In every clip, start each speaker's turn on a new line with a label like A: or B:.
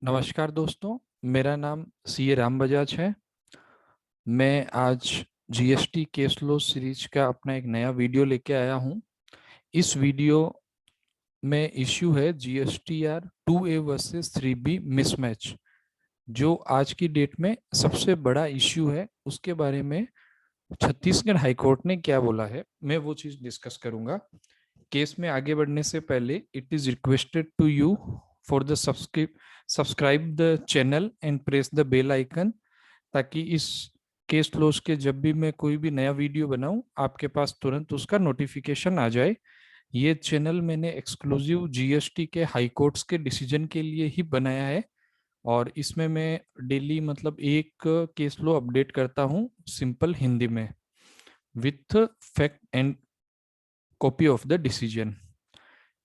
A: नमस्कार दोस्तों, मेरा नाम सी ए राम बजाज है। मैं आज जीएसटी केस लॉ सीरीज का अपना एक नया वीडियो लेके आया हूँ। इस वीडियो में इश्यू है GSTR 2A versus 3B mismatch, जो आज की डेट में सबसे बड़ा इश्यू है। उसके बारे में छत्तीसगढ़ हाईकोर्ट ने क्या बोला है, मैं वो चीज़ डिस्कस करूंगा। केस में आगे बढ़ने से पहले it is requested to you for the subscribe the channel and press the bell icon, ताकि इस केस लॉस के जब भी मैं कोई भी नया वीडियो बनाऊं आपके पास तुरंत उसका नोटिफिकेशन आ जाए। ये चैनल मैंने एक्सक्लूसिव जीएसटी के हाई कोर्ट्स के डिसीजन के लिए ही बनाया है, और इसमें मैं डेली मतलब एक केस लॉ अपडेट करता हूं सिंपल हिंदी में with fact and copy of the decision.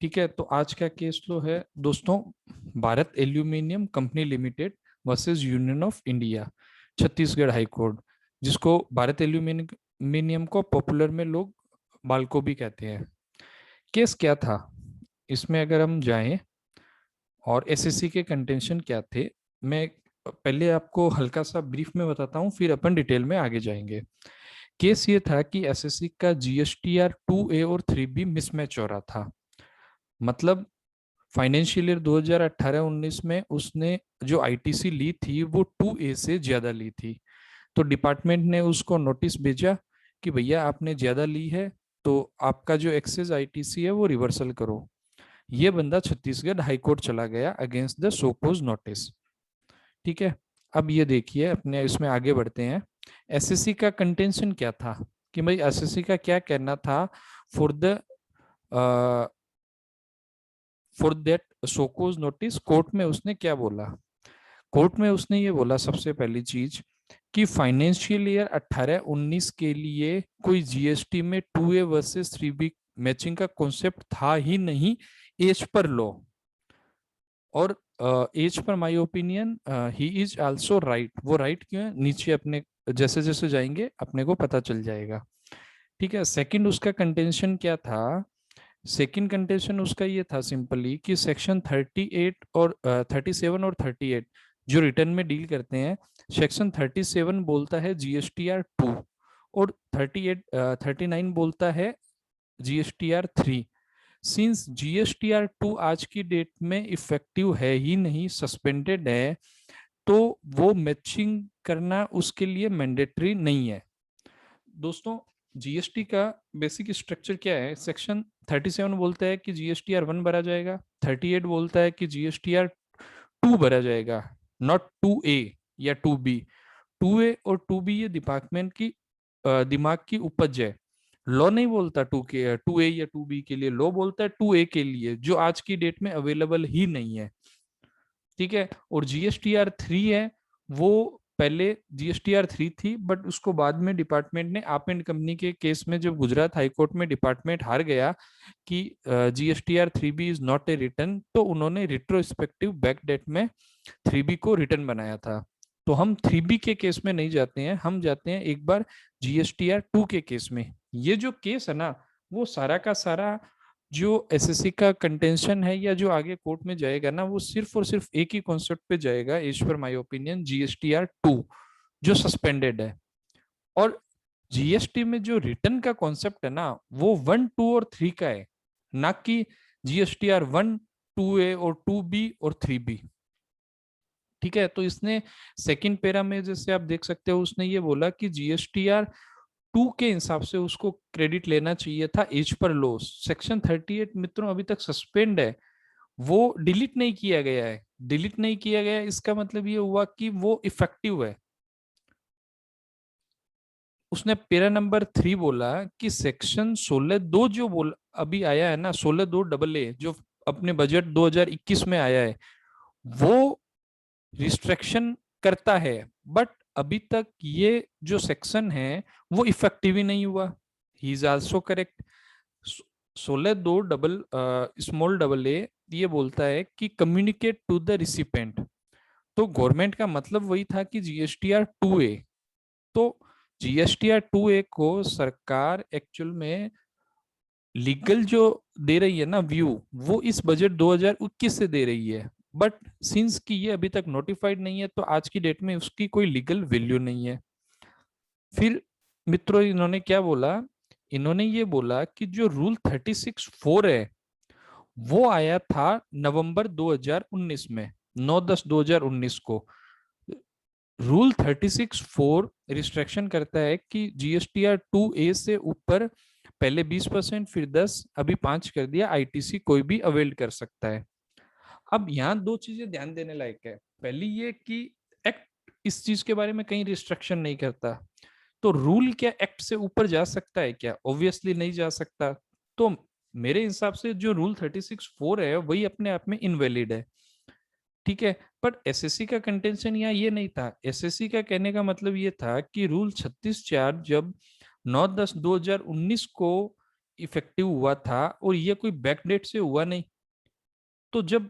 A: ठीक है, तो आज का केस लो है दोस्तों, Bharat aluminium company limited versus union of India, Chhattisgarh high court, जिसको भारत एल्यूमिनियम को पॉपुलर में लोग बालको भी कहते हैं। केस क्या था इसमें, अगर हम जाएं और एसएससी के कंटेंशन क्या थे, मैं पहले आपको हल्का सा ब्रीफ में बताता हूँ, फिर अपन डिटेल में आगे जाएंगे। केस ये था कि एसएससी का जीएसटीआर 2A और 3B मिसमैच हो रहा था। मतलब फाइनेंशियल ईयर 2018-19 में उसने जो आईटीसी ली थी वो 2A से ज्यादा ली थी। तो डिपार्टमेंट ने उसको नोटिस भेजा कि भैया आपने ज्यादा ली है, तो आपका जो एक्सेस आईटीसी है वो रिवर्सल करो। ये बंदा छत्तीसगढ़ हाईकोर्ट चला गया अगेंस्ट द सोकोज नोटिस। ठीक है, अब ये देखिए, अपने इसमें आगे बढ़ते हैं। एसएससी का कंटेंशन क्या था कि भाई एसएससी का क्या कहना था for the for that show cause notice. Court में उसने क्या बोला? कोर्ट में उसने ये बोला, सबसे पहली चीज, कि फाइनेंशियल ईयर 18-19 के लिए कोई जीएसटी में 2A वर्सेस 3B मैचिंग का कॉन्सेप्ट था ही नहीं एज पर लॉ। और as per my opinion he is also right. वो राइट क्यों है, नीचे अपने जैसे जैसे जाएंगे अपने को पता चल जाएगा। ठीक है, सेकंड उसका कंटेंशन क्या था? सेकंड कंटेंशन उसका ये था सिंपली कि सेक्शन 38 और 37 और 38 जो रिटर्न में डील करते हैं। सेक्शन 37 बोलता है जीएसटीआर 2, और 39 बोलता है जीएसटीआर 3। सिंस जीएसटीआर 2 आज की डेट में इफेक्टिव है ही नहीं, सस्पेंडेड है, तो वो मैचिंग करना उसके लिए मैंडेटरी नहीं है। दोस्तों, जीएसटी का बेसिक स्ट्रक्चर क्या है? सेक्शन 37 बोलता है कि जीएसटीआर 1 भरा जाएगा, 38 बोलता है कि जीएसटीआर 2 भरा जाएगा, नॉट 2A या 2B। 2A और 2B ये डिपार्टमेंट की दिमाग की उपज है। लॉ नहीं बोलता 2A या 2B के लिए, लॉ बोलता है 2A के लिए, जो आज की डेट में अवेलेबल ही नहीं है। ठीक है, और जीएसटीआर 3 है, वो पहले जीएसटीआर 3 थी, बट उसको बाद में डिपार्टमेंट ने आप एंड कंपनी के केस में, जब गुजरात हाईकोर्ट में डिपार्टमेंट हार गया कि GSTR 3B is not a return, तो उन्होंने रिट्रोस्पेक्टिव बैक डेट में 3B को रिटर्न बनाया था। तो हम 3B के केस में नहीं जाते हैं, हम जाते हैं एक बार जीएसटीआर 2 के केस में। ये जो केस है ना, वो सारा का सारा जो एसएससी का कंटेंशन है या जो आगे कोर्ट में जाएगा ना, वो सिर्फ और सिर्फ एक ही कॉन्सेप्ट पे जाएगा, as per my opinion, GSTR 2 जो सस्पेंडेड है। और जीएसटी में जो रिटर्न का कॉन्सेप्ट है ना, वो 1, 2 और 3 का है, ना कि जीएसटीआर 1, 2A और 2B और 3B। ठीक है, तो इसने सेकंड पैरा में जैसे आप देख सकते हो, उसने ये बोला कि जीएसटीआर 2 के हिसाब से उसको क्रेडिट लेना चाहिए था एज पर लॉस। सेक्शन 38 मित्रों अभी तक सस्पेंड है, वो डिलीट नहीं किया गया है। डिलीट नहीं किया गया है, इसका मतलब ये हुआ कि वो इफेक्टिव है। उसने पैरा नंबर 3 बोला कि सेक्शन 16(2) जो बोल अभी आया है ना, 16(2) जो अपने बजट 2021 में आया है, वो रिस्ट्रिक्शन करता है, बट अभी तक ये जो सेक्शन है वो इफेक्टिव ही नहीं हुआ। ही इज आल्सो करेक्ट। 16(2) ये बोलता है कि कम्युनिकेट टू द रिसिपेंट। तो गवर्नमेंट का मतलब वही था कि जीएसटीआर 2A। तो जीएसटीआर 2A को सरकार एक्चुअल में लीगल जो दे रही है ना व्यू, वो इस बजट 2021 से दे रही है। बट सिंस कि ये अभी तक नोटिफाइड नहीं है तो आज की डेट में उसकी कोई लीगल वैल्यू नहीं है। फिर मित्रों इन्होंने क्या बोला, इन्होंने ये बोला कि जो रूल 36(4) है वो आया था नवंबर 2019 में, 9/10/2019 को। रूल 36(4) रिस्ट्रिक्शन करता है कि जीएसटीआर 2A से ऊपर पहले 20%, फिर 10, अभी 5 कर दिया, आईटीसी कोई भी अवेल कर सकता है। अब यहाँ दो चीजें ध्यान देने लायक है। पहली ये कि एक्ट इस चीज के बारे में कहीं रिस्ट्रिक्शन नहीं करता, तो रूल क्या एक्ट से ऊपर जा सकता है क्या? ऑब्वियसली नहीं जा सकता। तो मेरे हिसाब से जो रूल 36(4) है वही अपने आप में इनवैलिड है, ठीक है। बट एसएससी का कंटेंशन यहाँ ये नहीं था। एसएससी का कहने का मतलब ये था कि रूल 36(4) जब 9/10/2019 को इफेक्टिव हुआ था और ये कोई बैकडेट से हुआ नहीं, तो जब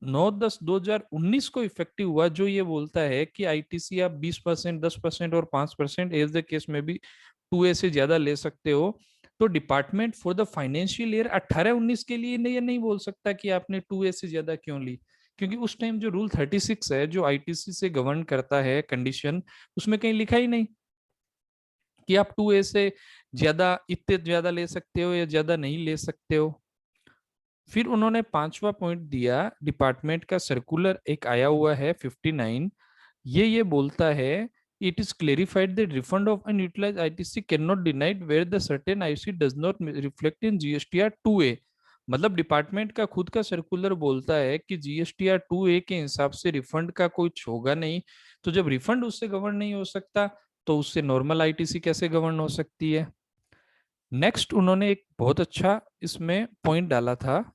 A: 9/10/2019 को इफेक्टिव हुआ जो ये बोलता है कि आईटीसी आप 20%, 10% और 5% एज द केस में भी 2A से ज्यादा ले सकते हो, तो department for the financial year 18-19 के लिए ये नहीं बोल सकता कि आपने 2A से ज्यादा क्यों ली, क्योंकि उस टाइम जो रूल 36 है जो आईटीसी से गवर्न करता है कंडीशन, उसमें कहीं लिखा ही नहीं कि आप 2A से ज्यादा, इतने ज्यादा ले सकते हो या ज्यादा नहीं ले सकते हो। फिर उन्होंने पांचवा पॉइंट दिया, डिपार्टमेंट का सर्कुलर एक आया हुआ है 59, ये बोलता है it is clarified that refund of unutilised ITC can not denied where the certain IC does not reflect in GSTR 2A। मतलब डिपार्टमेंट का खुद का सर्कुलर बोलता है कि जीएसटीआर 2A के हिसाब से रिफंड का कुछ होगा नहीं, तो जब रिफंड उससे गवर्न नहीं हो सकता तो उससे नॉर्मल आईटीसी कैसे गवर्न हो सकती है। नेक्स्ट उन्होंने एक बहुत अच्छा इसमें पॉइंट डाला था,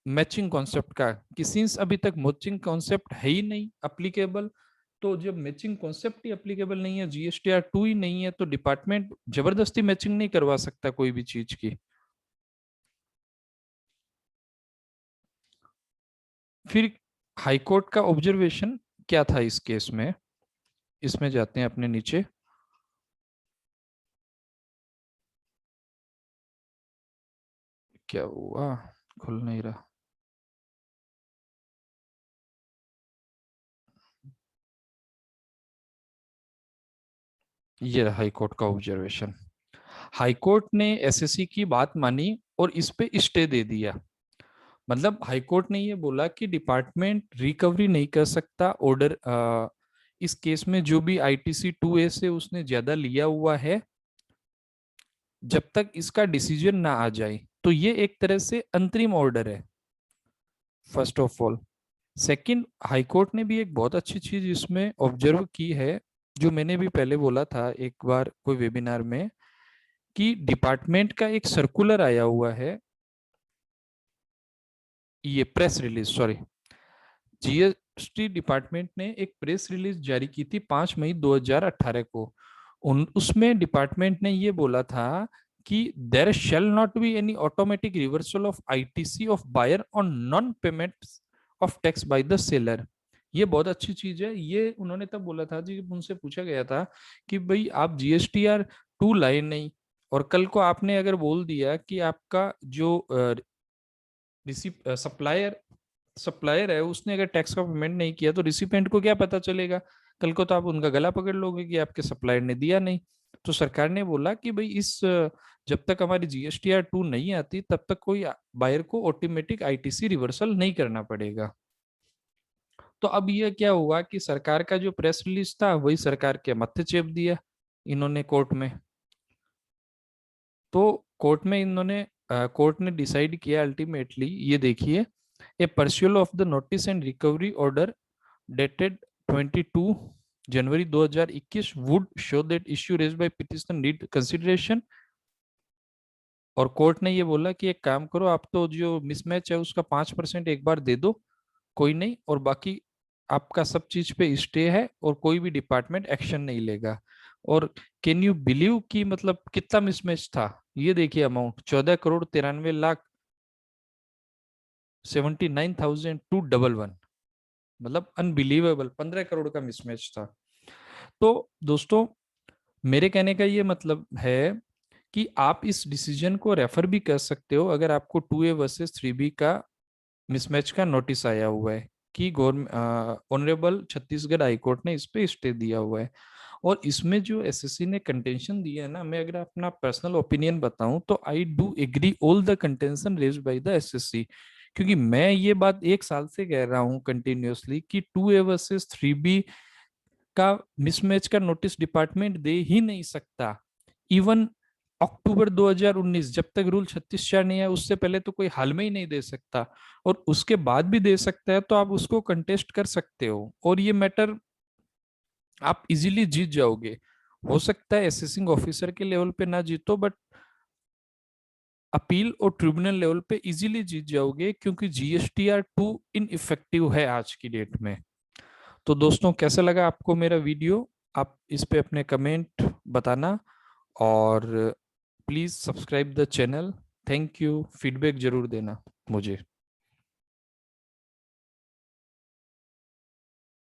A: मैचिंग कॉन्सेप्ट का, कि सिंस अभी तक मैचिंग कॉन्सेप्ट है ही नहीं अप्लीकेबल, तो जब मैचिंग कॉन्सेप्ट ही अप्लीकेबल नहीं है, जीएसटीआर 2 ही नहीं है, तो डिपार्टमेंट जबरदस्ती मैचिंग नहीं करवा सकता कोई भी चीज की। फिर हाईकोर्ट का ऑब्जर्वेशन क्या था इस केस में, इसमें जाते हैं अपने नीचे। क्या हुआ, खुल नहीं रहा। ये रहा हाईकोर्ट का ऑब्जर्वेशन। हाईकोर्ट ने एसएससी की बात मानी और इस पे स्टे दे दिया। मतलब हाईकोर्ट ने ये बोला कि डिपार्टमेंट रिकवरी नहीं कर सकता ऑर्डर, इस केस में जो भी आईटीसी 2A से उसने ज्यादा लिया हुआ है, जब तक इसका डिसीजन ना आ जाए। तो ये एक तरह से अंतरिम ऑर्डर है, first of all. Second, high court ने भी एक बहुत अच्छी चीज इसमें ऑब्जर्व की है, जो मैंने भी पहले बोला था एक बार कोई वेबिनार में, कि डिपार्टमेंट का एक सर्कुलर आया हुआ है, ये press release, sorry, GST department ने एक प्रेस रिलीज जारी की थी 5 मई 2018 को। उसमें डिपार्टमेंट ने ये बोला था कि there shall not be any automatic reversal of ITC of buyer on non payment of tax by the seller. ये बहुत अच्छी चीज है। ये उन्होंने तब बोला था जब उनसे पूछा गया था कि भाई आप जीएसटीआर 2 लाए नहीं, और कल को आपने अगर बोल दिया कि आपका जो सप्लायर सप्लायर है उसने अगर टैक्स का पेमेंट नहीं किया, तो रिसिपेंट को क्या पता चलेगा? कल को तो आप उनका गला पकड़ लोगे कि आपके सप्लायर ने दिया नहीं। तो सरकार ने बोला कि भाई जब तक हमारी जीएसटीआर 2 नहीं आती तब तक कोई बायर को ऑटोमेटिक आईटीसी रिवर्सल नहीं करना पड़ेगा। तो अब ये क्या हुआ कि सरकार का जो प्रेस रिलीज था वही सरकार के मत्थे चेप दिया इन्होंने कोर्ट में। तो कोर्ट ने डिसाइड किया अल्टीमेटली, ये देखिए, a perusal of the notice and recovery order dated 22 January 2021 would show that issue raised by petitioner need consideration. और कोर्ट ने ये बोला कि एक काम करो, आप तो जो मिसमैच है उसका 5% एक बार दे दो, कोई नहीं, और बाकी आपका सब चीज पे स्टे है और कोई भी डिपार्टमेंट एक्शन नहीं लेगा। और कैन यू बिलीव कि मतलब कितना मिसमैच था? ये देखिए अमाउंट 14,93,71,79,211, मतलब अनबिलीवेबल, 15 करोड़ का मिसमैच था। तो दोस्तों मेरे कहने का ये मतलब है कि आप इस डिसीजन को रेफर भी कर सकते हो अगर आपको 2A वर्सेस 3B का मिसमैच का नोटिस आया हुआ है कि government honourable Chhattisgarh high court ने इस पे स्टे दिया हुआ है। और इसमें जो एसएससी ने कंटेंशन दिया है ना, मैं अगर अपना पर्सनल ओपिनियन बताऊं तो I do agree all the contention raised by the SSC, क्योंकि मैं ये बात 1 साल से कह रहा हूं कंटिन्यूअसली कि 2A वर्सेस 3B का मिसमैच का नोटिस डिपार्टमेंट दे ही नहीं सकता। इवन अक्टूबर 2019 जब तक रूल 36(4) नहीं आया उससे पहले तो कोई हाल में ही नहीं दे सकता, और उसके बाद भी दे सकता है तो आप उसको कंटेस्ट कर सकते हो और ये मैटर आप इजीली जीत जाओगे। हो सकता है असेसिंग ऑफिसर के लेवल पे ना जीतो, बट अपील और ट्रिब्यूनल लेवल पे इजीली जीत जाओगे, क्योंकि GSTR 2 इन इफेक्टिव है आज की डेट में। तो दोस्तों, कैसा लगा आपको मेरा वीडियो? आप इस पे अपने कमेंट बताना, और please subscribe the channel. Thank you, feedback जरूर देना मुझे।